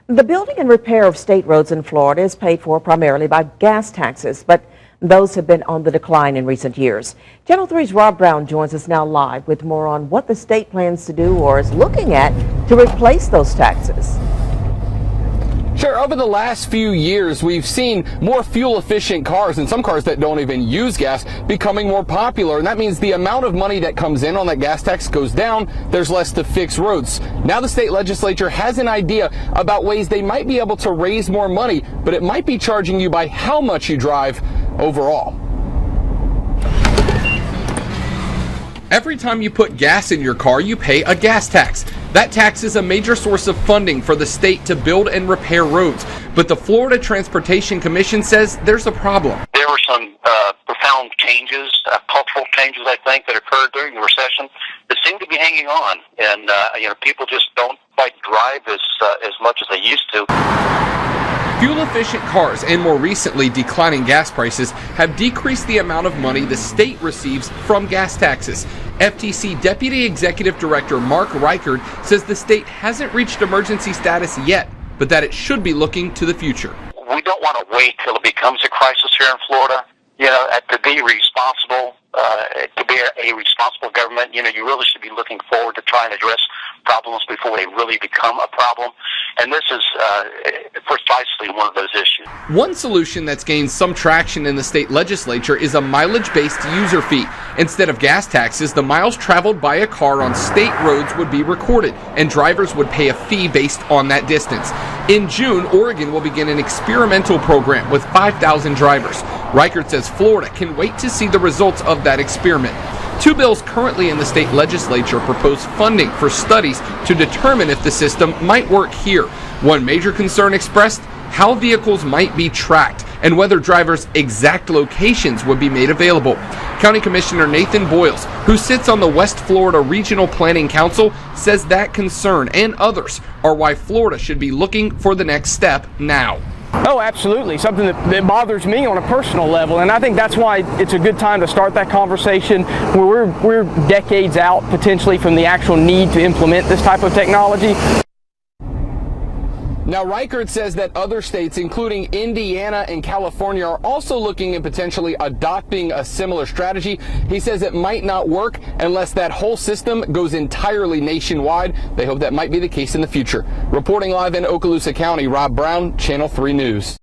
The building and repair of state roads in Florida is paid for primarily by gas taxes, but those have been on the decline in recent years. Channel 3's Rob Brown joins us now live with more on what the state plans to do or is looking at to replace those taxes. Sure, over the last few years, we've seen more fuel-efficient cars and some cars that don't even use gas becoming more popular. And that means the amount of money that comes in on that gas tax goes down. There's less to fix roads. Now the state legislature has an idea about ways they might be able to raise more money, but it might be charging you by how much you drive overall. Every time you put gas in your car, you pay a gas tax. That tax is a major source of funding for the state to build and repair roads. But the Florida Transportation Commission says there's a problem. There were some profound changes, cultural changes, I think, that occurred during the recession that seem to be hanging on. And, people just don't quite drive as much as they used to. Fuel-efficient cars and more recently declining gas prices have decreased the amount of money the state receives from gas taxes. FTC Deputy Executive Director Mark Reichert says the state hasn't reached emergency status yet, but that it should be looking to the future. We don't want to wait till it becomes a crisis here in Florida. To be responsible, to be a responsible government, you really should be looking forward to trying to address problems before they really become a problem. And this is precisely one of those issues. One solution that's gained some traction in the state legislature is a mileage-based user fee. Instead of gas taxes, the miles traveled by a car on state roads would be recorded, and drivers would pay a fee based on that distance. In June, Oregon will begin an experimental program with 5,000 drivers. Reichert says Florida can wait to see the results of that experiment. Two bills currently in the state legislature propose funding for studies to determine if the system might work here. One major concern expressed, how vehicles might be tracked and whether drivers' exact locations would be made available. County Commissioner Nathan Boyles, who sits on the West Florida Regional Planning Council, says that concern and others are why Florida should be looking for the next step now. Oh, absolutely. Something that bothers me on a personal level, and I think that's why it's a good time to start that conversation where we're decades out potentially from the actual need to implement this type of technology. Now, Reichert says that other states, including Indiana and California, are also looking at potentially adopting a similar strategy. He says it might not work unless that whole system goes entirely nationwide. They hope that might be the case in the future. Reporting live in Okaloosa County, Rob Brown, Channel 3 News.